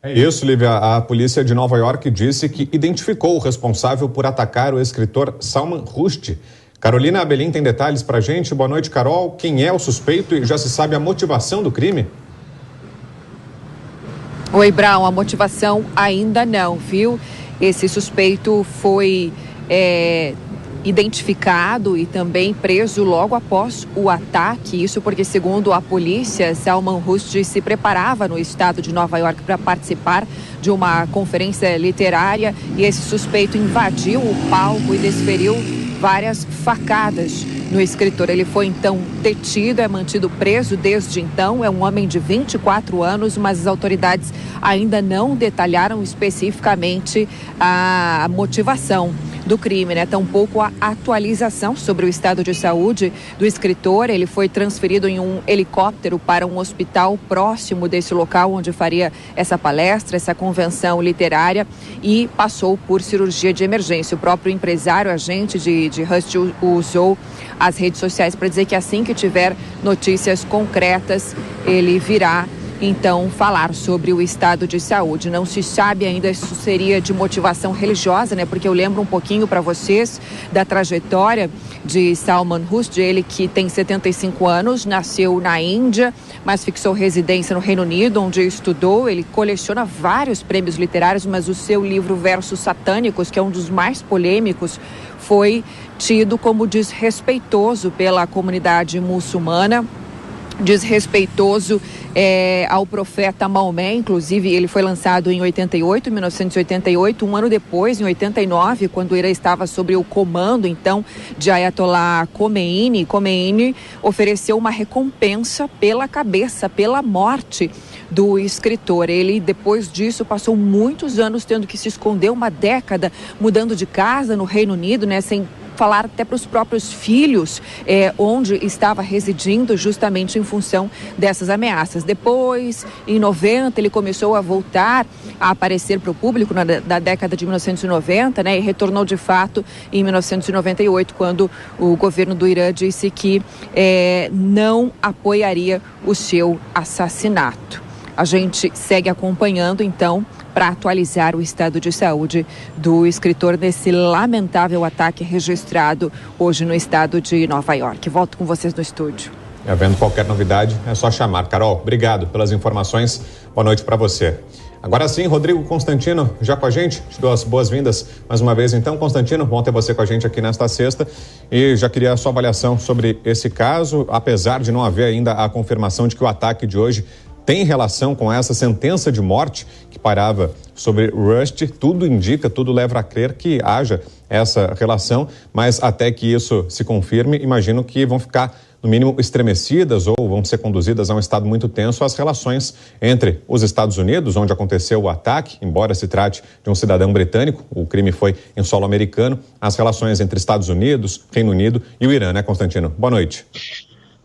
É isso, Lívia. A polícia de Nova York disse que identificou o responsável por atacar o escritor Salman Rushdie. Carolina Abelim tem detalhes pra gente. Boa noite, Carol. Quem é o suspeito e já se sabe a motivação do crime? Oi, Brown. A motivação ainda não, viu? Esse suspeito foi identificado e também preso logo após o ataque. Isso porque, segundo a polícia, Salman Rushdie se preparava no estado de Nova York para participar de uma conferência literária e esse suspeito invadiu o palco e desferiu várias facadas no escritor. Ele foi então detido, é mantido preso desde então. É um homem de 24 anos, mas as autoridades ainda não detalharam especificamente a motivação do crime, né? Tampouco a atualização sobre o estado de saúde do escritor. Ele foi transferido em um helicóptero para um hospital próximo desse local onde faria essa palestra, essa convenção literária, e passou por cirurgia de emergência. O próprio empresário, agente de Rushdie, usou as redes sociais para dizer que assim que tiver notícias concretas, ele virá então falar sobre o estado de saúde. Não se sabe ainda se isso seria de motivação religiosa, né? Porque eu lembro um pouquinho para vocês da trajetória de Salman Rushdie, ele que tem 75 anos, nasceu na Índia, mas fixou residência no Reino Unido, onde estudou. Ele coleciona vários prêmios literários, mas o seu livro Versos Satânicos, que é um dos mais polêmicos, foi tido como desrespeitoso pela comunidade muçulmana, desrespeitoso ao profeta Maomé. Inclusive, ele foi lançado em 1988, um ano depois, em 89, quando o Irã estava sob o comando, então, de Ayatollah Khomeini. Khomeini ofereceu uma recompensa pela cabeça, pela morte do escritor. Ele, depois disso, passou muitos anos tendo que se esconder, uma década, mudando de casa no Reino Unido, né, sem falar até para os próprios filhos onde estava residindo, justamente em função dessas ameaças. Depois, em 90, ele começou a voltar a aparecer para o público na década de 1990, né, e retornou de fato em 1998, quando o governo do Irã disse que não apoiaria o seu assassinato. A gente segue acompanhando, então, para atualizar o estado de saúde do escritor nesse lamentável ataque registrado hoje no estado de Nova York. Volto com vocês no estúdio. Havendo qualquer novidade, é só chamar. Carol, obrigado pelas informações. Boa noite para você. Agora sim, Rodrigo Constantino, já com a gente. Te dou as boas-vindas mais uma vez. Então, Constantino, bom ter você com a gente aqui nesta sexta. E já queria a sua avaliação sobre esse caso, apesar de não haver ainda a confirmação de que o ataque de hoje tem relação com essa sentença de morte que parava sobre Rushdie. Tudo indica, tudo leva a crer que haja essa relação, mas até que isso se confirme, imagino que vão ficar, no mínimo, estremecidas ou vão ser conduzidas a um estado muito tenso as relações entre os Estados Unidos, onde aconteceu o ataque, embora se trate de um cidadão britânico, o crime foi em solo americano, as relações entre Estados Unidos, Reino Unido e o Irã, né, Constantino? Boa noite.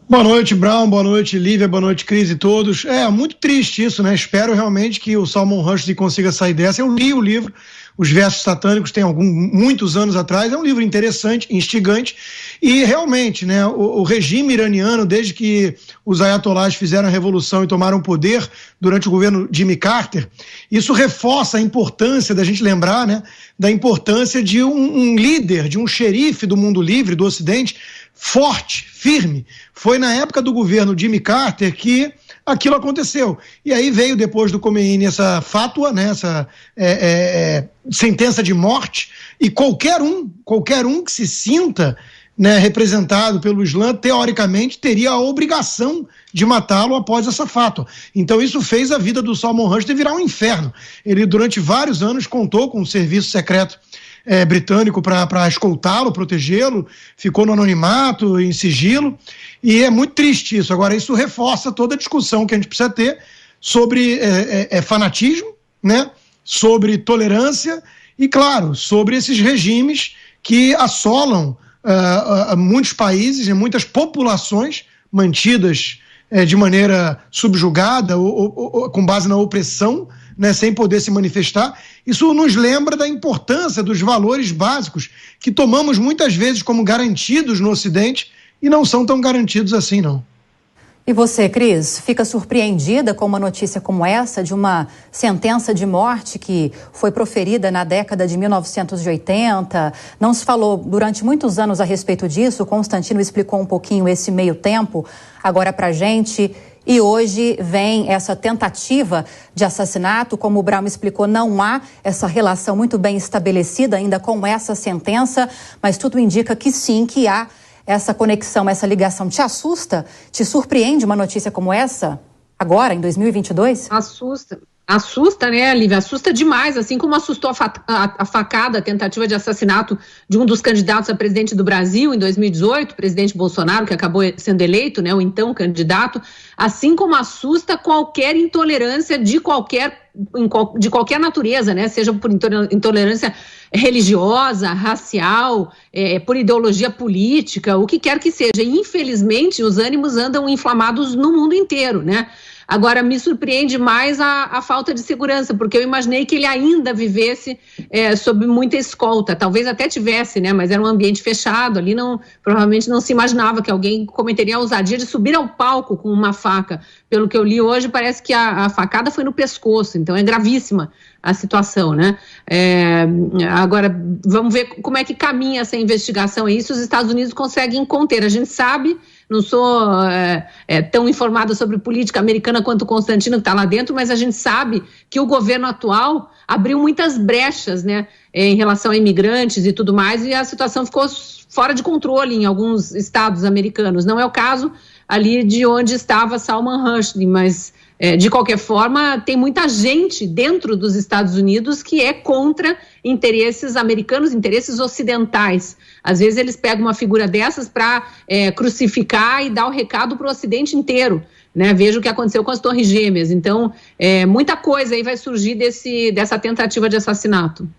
Boa noite, Brown, boa noite, Lívia, boa noite, Cris e todos. É muito triste isso, né? Espero realmente que o Salman Rushdie consiga sair dessa. Eu li o livro, Os Versos Satânicos, tem muitos anos atrás. É um livro interessante, instigante. E realmente, né, o regime iraniano, desde que os ayatollahs fizeram a revolução e tomaram o poder durante o governo Jimmy Carter, isso reforça a importância da gente lembrar, né, da importância de um líder, de um xerife do mundo livre, do Ocidente, forte, firme. Foi na época do governo Jimmy Carter que aquilo aconteceu. E aí veio, depois do Khomeini, essa fátua, né, essa sentença de morte, e qualquer um que se sinta, né, representado pelo Islã, teoricamente, teria a obrigação de matá-lo após essa fátua. Então isso fez a vida do Salman Rushdie virar um inferno. Ele, durante vários anos, contou com um serviço secreto britânico para escoltá-lo, protegê-lo, ficou no anonimato, em sigilo, e é muito triste isso. Agora, isso reforça toda a discussão que a gente precisa ter sobre fanatismo, né? Sobre tolerância e, claro, sobre esses regimes que assolam muitos países e muitas populações mantidas de maneira subjugada ou com base na opressão, né, sem poder se manifestar. Isso nos lembra da importância dos valores básicos que tomamos muitas vezes como garantidos no Ocidente e não são tão garantidos assim, não. E você, Cris, fica surpreendida com uma notícia como essa, de uma sentença de morte que foi proferida na década de 1980? Não se falou durante muitos anos a respeito disso, o Constantino explicou um pouquinho esse meio tempo agora pra gente. E hoje vem essa tentativa de assassinato, como o Brown explicou, não há essa relação muito bem estabelecida ainda com essa sentença, mas tudo indica que sim, que há essa conexão, essa ligação. Te assusta? Te surpreende uma notícia como essa, agora, em 2022? Assusta, né, Lívia? Assusta demais, assim como assustou a facada, a tentativa de assassinato de um dos candidatos a presidente do Brasil em 2018, o presidente Bolsonaro, que acabou sendo eleito, né, o então candidato, assim como assusta qualquer intolerância de qualquer natureza, né, seja por intolerância religiosa, racial, por ideologia política, o que quer que seja. E, infelizmente, os ânimos andam inflamados no mundo inteiro, né? Agora, me surpreende mais a falta de segurança, porque eu imaginei que ele ainda vivesse sob muita escolta, talvez até tivesse, né, mas era um ambiente fechado, ali provavelmente não se imaginava que alguém cometeria a ousadia de subir ao palco com uma faca. Pelo que eu li hoje, parece que a facada foi no pescoço, então é gravíssima a situação, né? Agora, vamos ver como é que caminha essa investigação, e isso os Estados Unidos conseguem conter. A gente sabe, não sou tão informada sobre política americana quanto o Constantino, que está lá dentro, mas a gente sabe que o governo atual abriu muitas brechas, né, em relação a imigrantes e tudo mais, e a situação ficou fora de controle em alguns estados americanos. Não é o caso ali de onde estava Salman Rushdie, mas de qualquer forma, tem muita gente dentro dos Estados Unidos que é contra interesses americanos, interesses ocidentais. Às vezes eles pegam uma figura dessas para crucificar e dar o recado para o Ocidente inteiro, né? Veja o que aconteceu com as Torres Gêmeas. Então, muita coisa aí vai surgir dessa tentativa de assassinato.